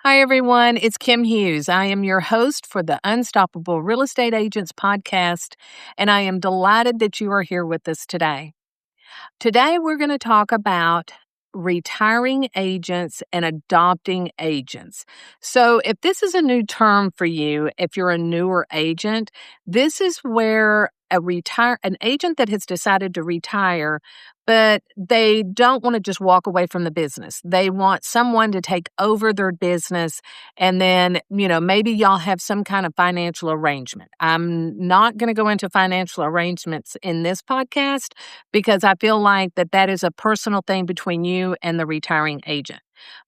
Hi, everyone. It's Kim Hughes. I am your host for the Unstoppable Real Estate Agents podcast, and I am delighted that you are here with us today. Today, we're going to talk about retiring agents and adopting agents. So, if this is a new term for you, if you're a newer agent, this is where an agent that has decided to retire, but they don't want to just walk away from the business. They want someone to take over their business, and then, maybe y'all have some kind of financial arrangement. I'm not going to go into financial arrangements in this podcast because I feel like that is a personal thing between you and the retiring agent.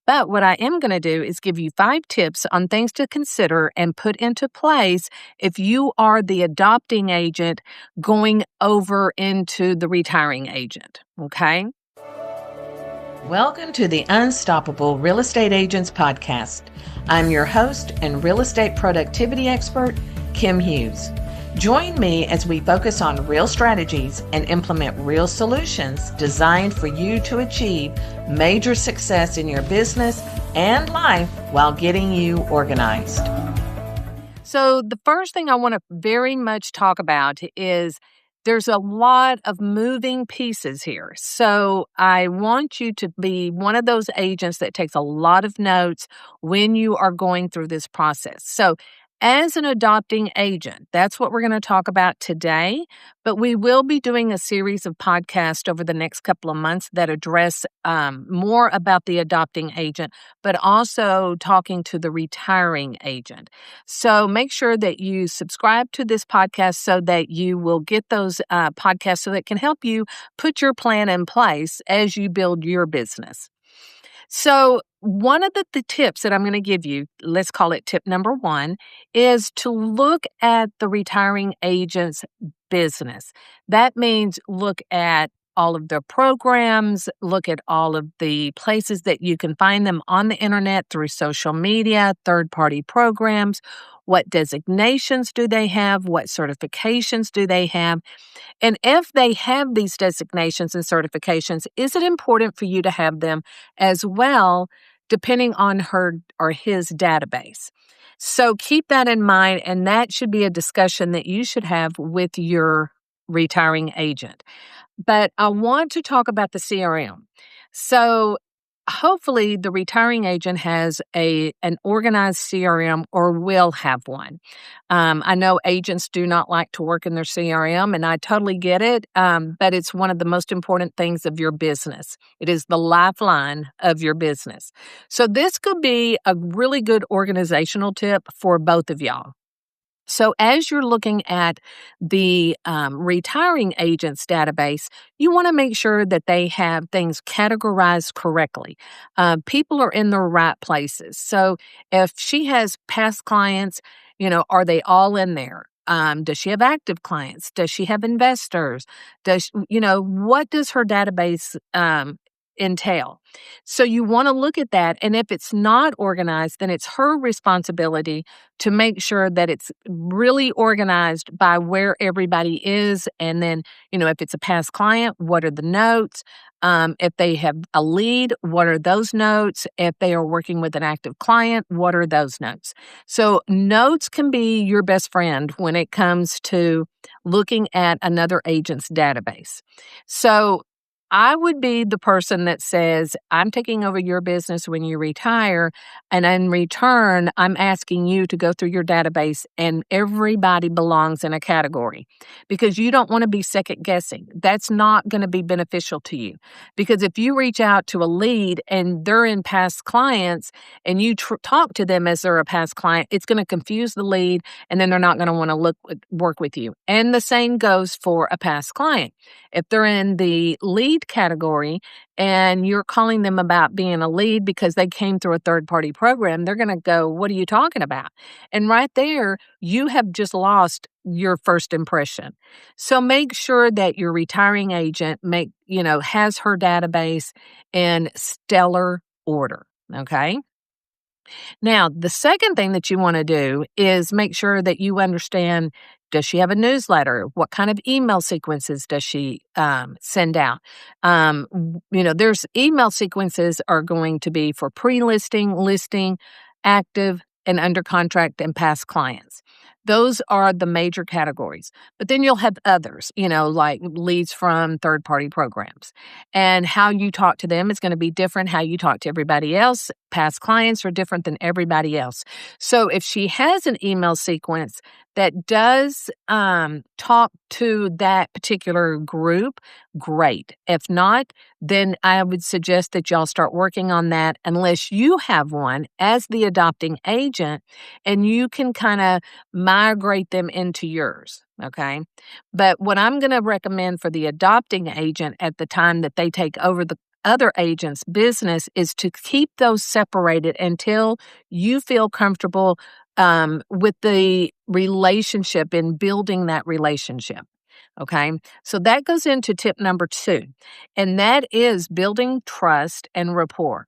But what I am going to do is give you 5 tips on things to consider and put into place if you are the adopting agent going over into the retiring agent. Okay? Welcome to the Unstoppable Real Estate Agents podcast. I'm your host and real estate productivity expert, Kim Hughes. Join me as we focus on real strategies and implement real solutions designed for you to achieve major success in your business and life while getting you organized. So the first thing I want to very much talk about is there's a lot of moving pieces here. So I want you to be one of those agents that takes a lot of notes when you are going through this process. So as an adopting agent, that's what we're going to talk about today, but we will be doing a series of podcasts over the next couple of months that address more about the adopting agent, but also talking to the retiring agent. So make sure that you subscribe to this podcast so that you will get those podcasts so that can help you put your plan in place as you build your business. So one of the tips that I'm going to give you, let's call it tip number 1, is to look at the retiring agent's business. That means look at all of their programs, look at all of the places that you can find them on the internet through social media, third-party programs. What designations do they have? What certifications do they have? And if they have these designations and certifications, is it important for you to have them as well, depending on her or his database? So keep that in mind, and that should be a discussion that you should have with your retiring agent. But I want to talk about the CRM. So hopefully the retiring agent has an organized CRM or will have one. I know agents do not like to work in their CRM, and I totally get it, but it's one of the most important things of your business. It is the lifeline of your business. So this could be a really good organizational tip for both of y'all. So as you're looking at the retiring agents database, you want to make sure that they have things categorized correctly. People are in the right places. So if she has past clients, are they all in there? Does she have active clients? Does she have investors? What does her database entail? So you want to look at that. And if it's not organized, then it's her responsibility to make sure that it's really organized by where everybody is. And then, if it's a past client, what are the notes? If they have a lead, what are those notes? If they are working with an active client, what are those notes? So notes can be your best friend when it comes to looking at another agent's database. So I would be the person that says, I'm taking over your business when you retire, and in return, I'm asking you to go through your database, and everybody belongs in a category because you don't want to be second guessing. That's not going to be beneficial to you because if you reach out to a lead and they're in past clients and you talk to them as they're a past client, it's going to confuse the lead, and then they're not going to want to work with you. And the same goes for a past client. If they're in the lead category and you're calling them about being a lead because they came through a third-party program, they're going to go, what are you talking about? And right there, you have just lost your first impression. So make sure that your retiring agent has her database in stellar order, okay? Now, the second thing that you want to do is make sure that you understand, does she have a newsletter? What kind of email sequences does she send out? There's email sequences are going to be for pre-listing, listing, active, and under contract and past clients. Those are the major categories. But then you'll have others, like leads from third party programs. And how you talk to them is going to be different. How you talk to everybody else, past clients are different than everybody else. So if she has an email sequence that does talk to that particular group, great. If not, then I would suggest that y'all start working on that unless you have one as the adopting agent and you can kind of migrate them into yours. Okay. But what I'm going to recommend for the adopting agent at the time that they take over the other agent's business is to keep those separated until you feel comfortable with the relationship and building that relationship. Okay. So that goes into tip number 2, and that is building trust and rapport.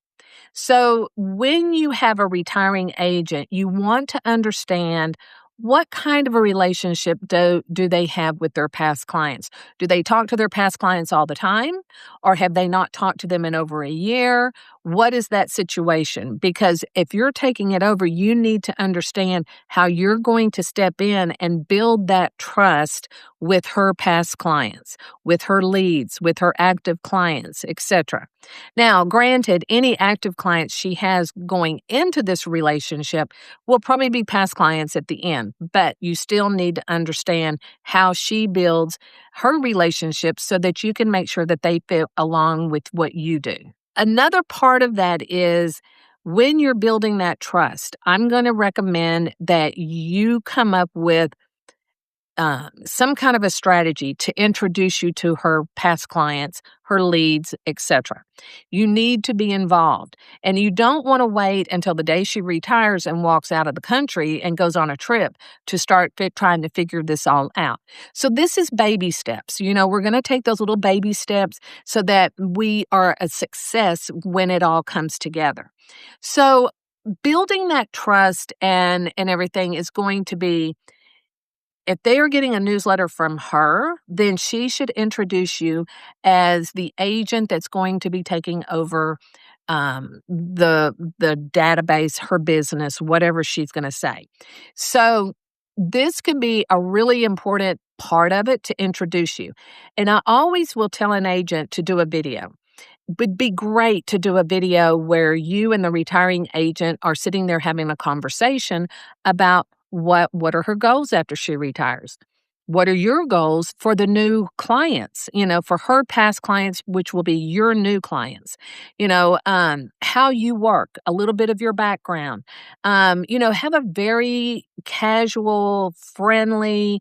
So when you have a retiring agent, you want to understand what kind of a relationship do they have with their past clients? Do they talk to their past clients all the time? Or have they not talked to them in over a year? What is that situation? Because if you're taking it over, you need to understand how you're going to step in and build that trust with her past clients, with her leads, with her active clients, etc. Now, granted, any active clients she has going into this relationship will probably be past clients at the end, but you still need to understand how she builds her relationships so that you can make sure that they fit along with what you do. Another part of that is when you're building that trust, I'm going to recommend that you come up with some kind of a strategy to introduce you to her past clients, her leads, etc. You need to be involved, and you don't want to wait until the day she retires and walks out of the country and goes on a trip to start trying to figure this all out. So this is baby steps. We're going to take those little baby steps so that we are a success when it all comes together. So building that trust and everything is going to be, if they are getting a newsletter from her, then she should introduce you as the agent that's going to be taking over the database, her business, whatever she's going to say. So this can be a really important part of it to introduce you. And I always will tell an agent to do a video. It would be great to do a video where you and the retiring agent are sitting there having a conversation about what are her goals after she retires? What are your goals for the new clients, for her past clients, which will be your new clients, how you work, a little bit of your background, have a very casual, friendly,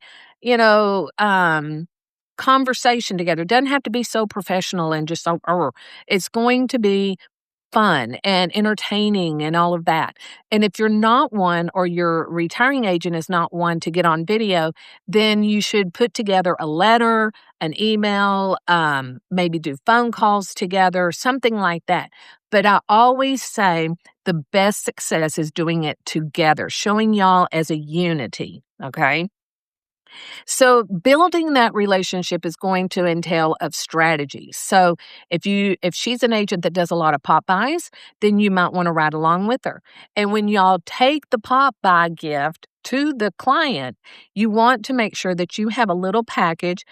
conversation together. It doesn't have to be so professional and just so, it's going to be fun and entertaining and all of that. And if you're not one, or your retiring agent is not one to get on video, then you should put together a letter, an email, maybe do phone calls together, something like that. But I always say the best success is doing it together, showing y'all as a unity. Okay. So building that relationship is going to entail of strategies. So if she's an agent that does a lot of pop buys, then you might want to ride along with her. And when y'all take the pop buy gift to the client, you want to make sure that you have a little package.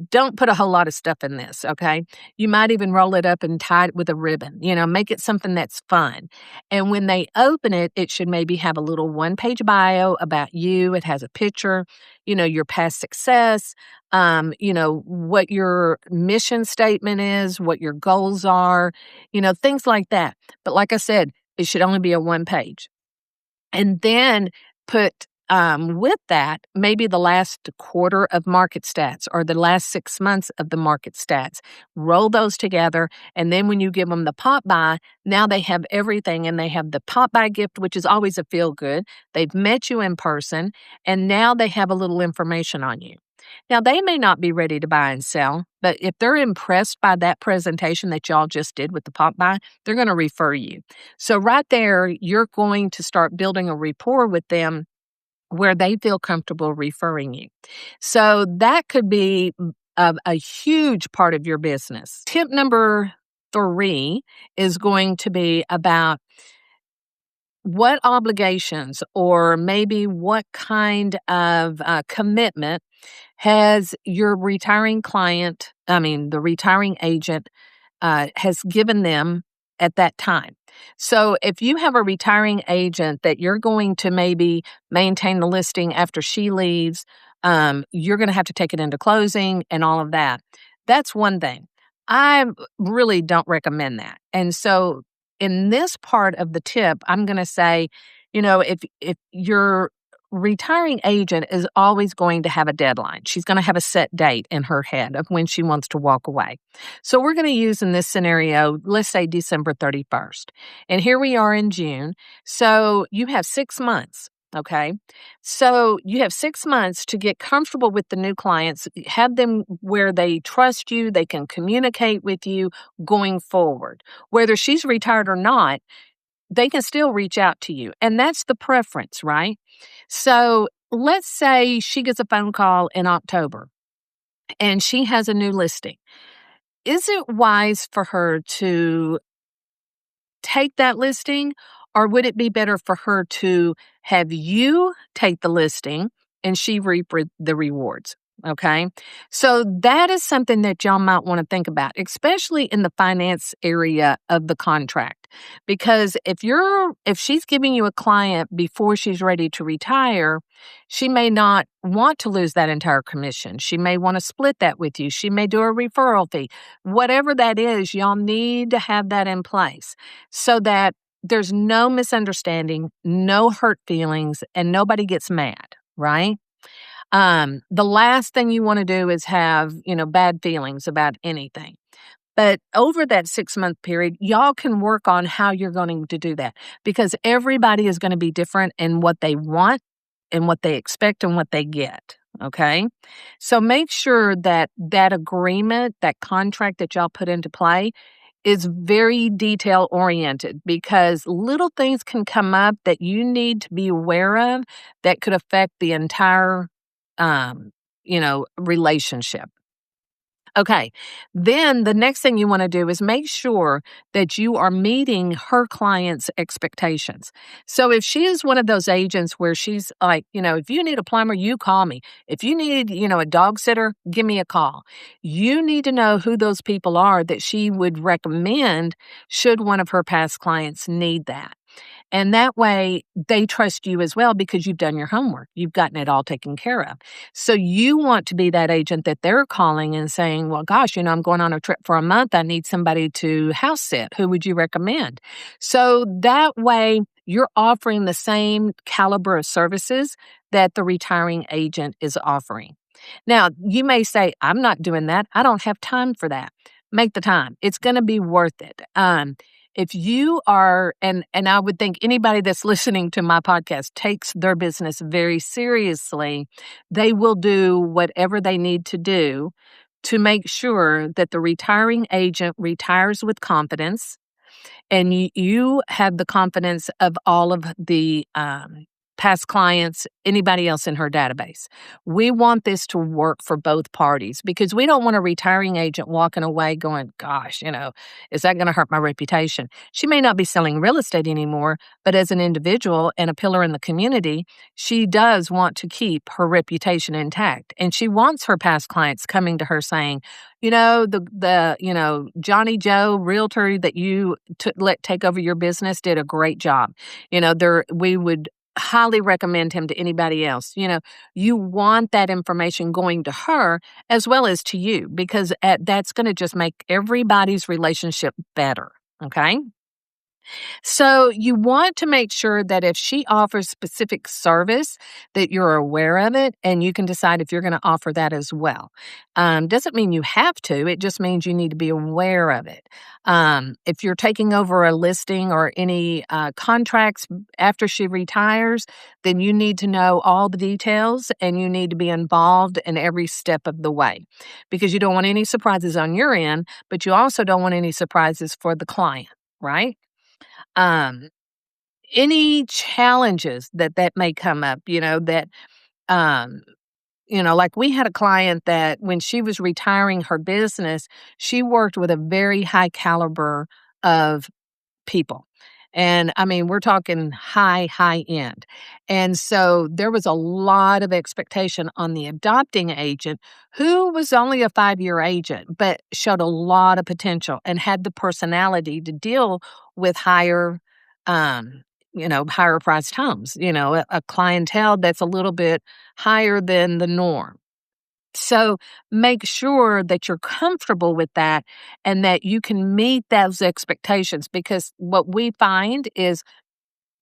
Don't put a whole lot of stuff in this, okay? You might even roll it up and tie it with a ribbon, make it something that's fun. And when they open it, it should maybe have a little one-page bio about you. It has a picture, your past success, what your mission statement is, what your goals are, things like that. But like I said, it should only be a one page. And then put with that, maybe the last quarter of market stats or the last 6 months of the market stats. Roll those together. And then when you give them the pop buy, now they have everything, and they have the pop buy gift, which is always a feel good. They've met you in person, and now they have a little information on you. Now, they may not be ready to buy and sell, but if they're impressed by that presentation that y'all just did with the pop buy, they're going to refer you. So right there, you're going to start building a rapport with them where they feel comfortable referring you. So that could be a huge part of your business. Tip number 3 is going to be about what obligations or maybe what kind of commitment has your retiring client, the retiring agent, has given them at that time. So if you have a retiring agent that you're going to maybe maintain the listing after she leaves, you're going to have to take it into closing and all of that. That's one thing. I really don't recommend that. And so in this part of the tip, I'm going to say, if your retiring agent is always going to have a deadline. She's going to have a set date in her head of when she wants to walk away. So we're going to use in this scenario, let's say December 31st. And here we are in June. So you have 6 months. Okay. So you have 6 months to get comfortable with the new clients, have them where they trust you, they can communicate with you going forward. Whether she's retired or not, they can still reach out to you. And that's the preference, right? So let's say she gets a phone call in October and she has a new listing. Is it wise for her to take that listing, or would it be better for her to have you take the listing and she reap the rewards? Okay. So that is something that y'all might want to think about, especially in the finance area of the contract. Because if she's giving you a client before she's ready to retire, she may not want to lose that entire commission. She may want to split that with you. She may do a referral fee. Whatever that is, y'all need to have that in place so that there's no misunderstanding, no hurt feelings, and nobody gets mad, right? The last thing you want to do is have, bad feelings about anything. But over that 6-month period, y'all can work on how you're going to do that because everybody is going to be different in what they want and what they expect and what they get. Okay. So make sure that that agreement, that contract that y'all put into play is very detail oriented because little things can come up that you need to be aware of that could affect the entire relationship. Okay. Then the next thing you want to do is make sure that you are meeting her client's expectations. So if she is one of those agents where she's like, if you need a plumber, you call me. If you need, a dog sitter, give me a call. You need to know who those people are that she would recommend should one of her past clients need that. And that way they trust you as well because you've done your homework. You've gotten it all taken care of. So you want to be that agent that they're calling and saying, well, gosh, I'm going on a trip for a month. I need somebody to house sit. Who would you recommend? So that way you're offering the same caliber of services that the retiring agent is offering. Now, you may say, I'm not doing that. I don't have time for that. Make the time. It's going to be worth it. If you are, and I would think anybody that's listening to my podcast takes their business very seriously, they will do whatever they need to do to make sure that the retiring agent retires with confidence and you have the confidence of all of the past clients, anybody else in her database. We want this to work for both parties because we don't want a retiring agent walking away going, gosh, is that going to hurt my reputation? She may not be selling real estate anymore, but as an individual and a pillar in the community, she does want to keep her reputation intact. And she wants her past clients coming to her saying, the Johnny Joe realtor that you let take over your business did a great job. We would highly recommend him to anybody else. You want that information going to her as well as to you because that's going to just make everybody's relationship better. Okay. So you want to make sure that if she offers specific service, that you're aware of it and you can decide if you're going to offer that as well. Doesn't mean you have to. It just means you need to be aware of it. If you're taking over a listing or any contracts after she retires, then you need to know all the details and you need to be involved in every step of the way because you don't want any surprises on your end, but you also don't want any surprises for the client, right? Um, any challenges that may come up, um, like we had a client that when she was retiring her business, she worked with a very high caliber of people. And I mean, we're talking high end. And so there was a lot of expectation on the adopting agent who was only a 5-year agent, but showed a lot of potential and had the personality to deal with um, higher priced homes, a clientele that's a little bit higher than the norm. So make sure that you're comfortable with that and that you can meet those expectations because what we find is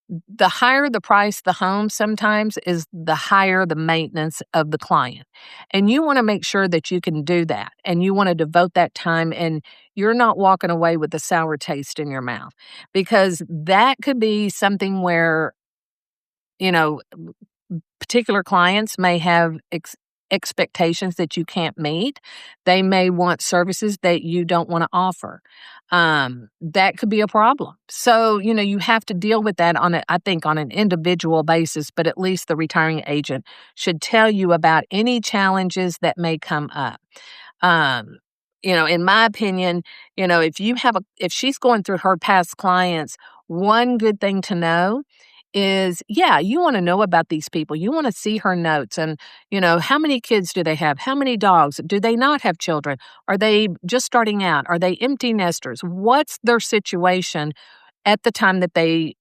the higher the price of the home sometimes is the higher the maintenance of the client. And you want to make sure that you can do that and you want to devote that time and you're not walking away with a sour taste in your mouth because that could be something where, you know, particular clients may have expectations that you can't meet. They may want services that you don't want to offer. That could be a problem. So, you have to deal with that I think on an individual basis, but at least the retiring agent should tell you about any challenges that may come up. Um, in my opinion, if she's going through her past clients, one good thing to know is, yeah, you want to know about these people. You want to see her notes and, how many kids do they have? How many dogs? Do they not have children? Are they just starting out? Are they empty nesters? What's their situation at the time that they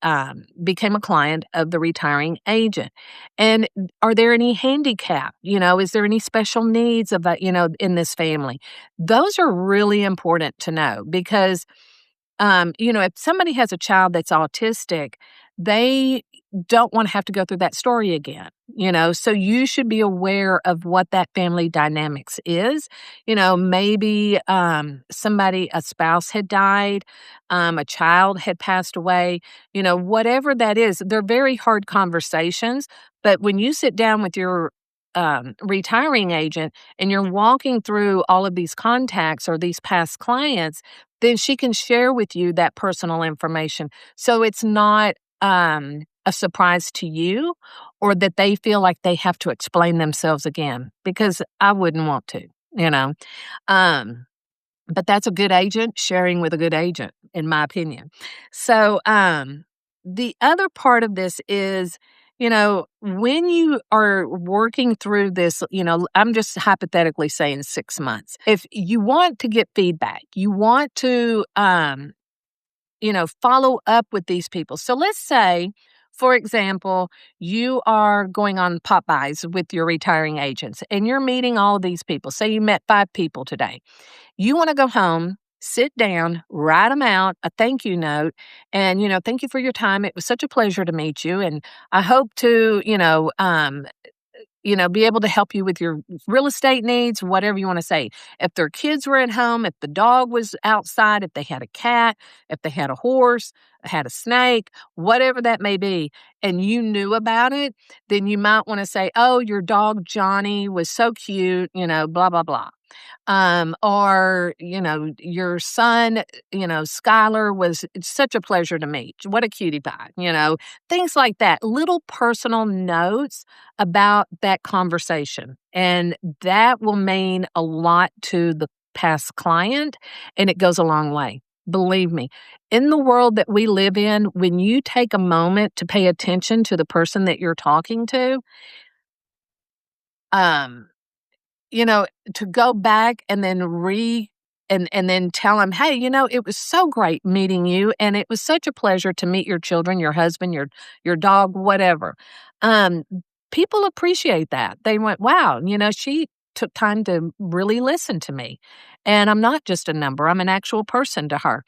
became a client of the retiring agent? And are there any handicap? Is there any special needs in this family? Those are really important to know because if somebody has a child that's autistic, they don't want to have to go through that story again, so you should be aware of what that family dynamics is. Maybe a spouse had died, a child had passed away, whatever that is. They're very hard conversations, but when you sit down with your retiring agent and you're walking through all of these contacts or these past clients, then she can share with you that personal information. So it's not a surprise to you or that they feel like they have to explain themselves again, because I wouldn't want to, you know. Um, but that's a good agent sharing with a good agent, in my opinion. So the other part of this is, when you are working through this, I'm just hypothetically saying 6 months. If you want to get feedback, you want to, follow up with these people. So let's say, for example, you are going on pop buys with your retiring agents and you're meeting all of these people. Say you met 5 people today. You want to go home, sit down, write them out a thank you note, and, thank you for your time. It was such a pleasure to meet you. And I hope to, be able to help you with your real estate needs, whatever you want to say. If their kids were at home, if the dog was outside, if they had a cat, if they had a horse, had a snake, whatever that may be, and you knew about it, then you might want to say, oh, your dog Johnny was so cute, blah, blah, blah. Or, your son, Skylar was such a pleasure to meet. What a cutie pie, things like that. Little personal notes about that conversation. And that will mean a lot to the past client, and it goes a long way. Believe me, in the world that we live in, when you take a moment to pay attention to the person that you're talking to, um, to go back and then and then tell them, hey, it was so great meeting you, and it was such a pleasure to meet your children, your husband, your dog, whatever. Um, People appreciate that. They went, wow, she took time to really listen to me, and I'm not just a number; I'm an actual person to her.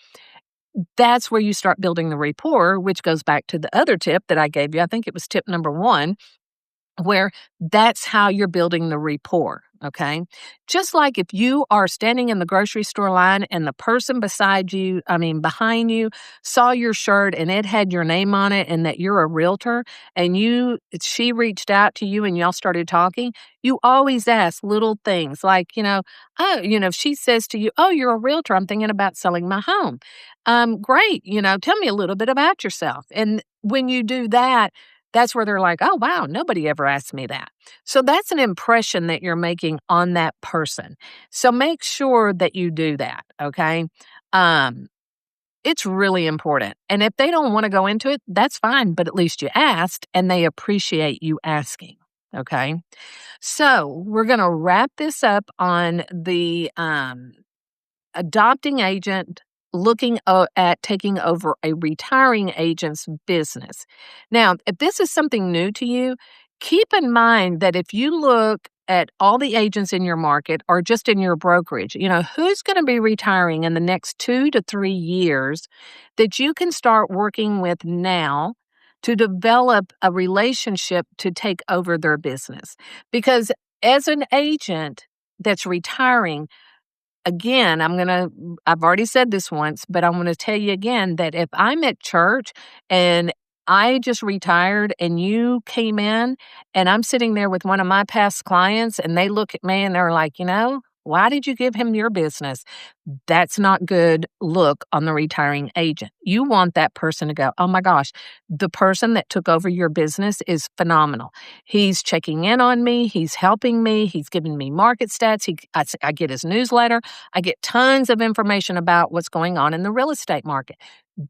that's where you start building the rapport, which goes back to the other tip that I gave you. I think it was tip number 1, where that's how you're building the rapport, okay? Just like if you are standing in the grocery store line and the person behind you saw your shirt and it had your name on it and that you're a realtor and she reached out to you and y'all started talking, you always ask little things like, if she says to you, "Oh, you're a realtor, I'm thinking about selling my home." Great, tell me a little bit about yourself. And when you do that, that's where they're like, "Oh, wow, nobody ever asked me that." So that's an impression that you're making on that person. So make sure that you do that, okay? It's really important. And if they don't want to go into it, that's fine, but at least you asked and they appreciate you asking, okay? So we're going to wrap this up on the adopting agent looking at taking over a retiring agent's business. Now, if this is something new to you, keep in mind that if you look at all the agents in your market or just in your brokerage, who's going to be retiring in the next 2 to 3 years that you can start working with now to develop a relationship to take over their business. Because as an agent that's retiring, again, I've already said this once, but I'm going to tell you again that if I'm at church and I just retired and you came in and I'm sitting there with one of my past clients and they look at me and they're like, why did you give him your business? That's not good look on the retiring agent. You want that person to go, "Oh my gosh, the person that took over your business is phenomenal. He's checking in on me. He's helping me. He's giving me market stats. I get his newsletter. I get tons of information about what's going on in the real estate market."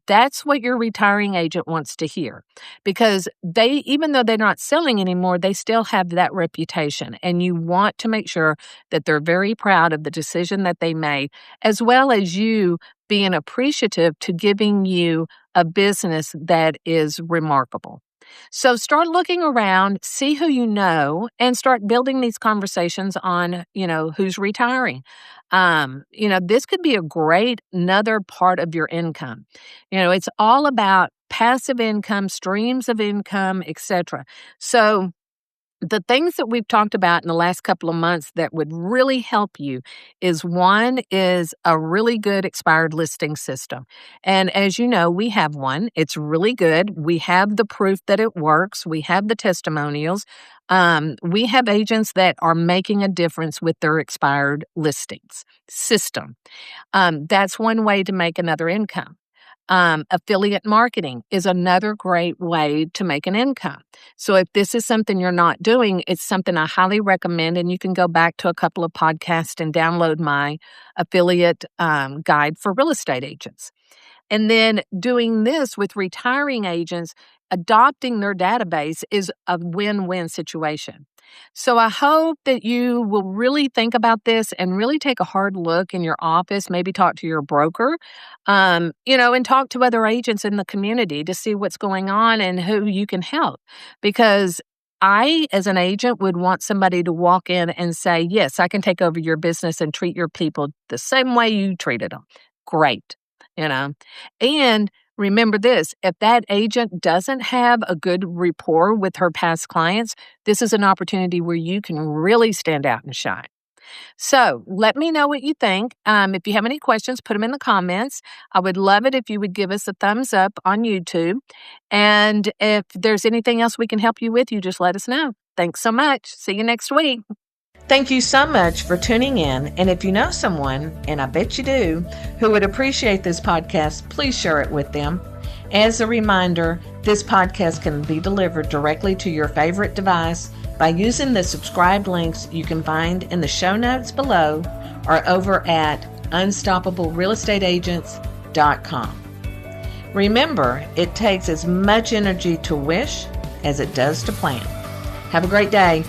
That's what your retiring agent wants to hear, because even though they're not selling anymore, they still have that reputation. And you want to make sure that they're very proud of the decision that they made, as well as you being appreciative to giving you a business that is remarkable. So start looking around, see who you know, and start building these conversations on, who's retiring. This could be a great another part of your income. It's all about passive income, streams of income, etc. So the things that we've talked about in the last couple of months that would really help you is, one is a really good expired listing system. And as you know, we have one. It's really good. We have the proof that it works. We have the testimonials. We have agents that are making a difference with their expired listings system. That's one way to make another income. Affiliate marketing is another great way to make an income. So if this is something you're not doing, it's something I highly recommend. And you can go back to a couple of podcasts and download my affiliate guide for real estate agents. And then doing this with retiring agents, adopting their database is a win-win situation. So I hope that you will really think about this and really take a hard look in your office, maybe talk to your broker, and talk to other agents in the community to see what's going on and who you can help. Because I, as an agent, would want somebody to walk in and say, "Yes, I can take over your business and treat your people the same way you treated them." Great, And remember this, if that agent doesn't have a good rapport with her past clients, this is an opportunity where you can really stand out and shine. So let me know what you think. If you have any questions, put them in the comments. I would love it if you would give us a thumbs up on YouTube. And if there's anything else we can help you with, you just let us know. Thanks so much. See you next week. Thank you so much for tuning in. And if you know someone, and I bet you do, who would appreciate this podcast, please share it with them. As a reminder, this podcast can be delivered directly to your favorite device by using the subscribe links you can find in the show notes below or over at unstoppablerealestateagents.com. Remember, it takes as much energy to wish as it does to plan. Have a great day.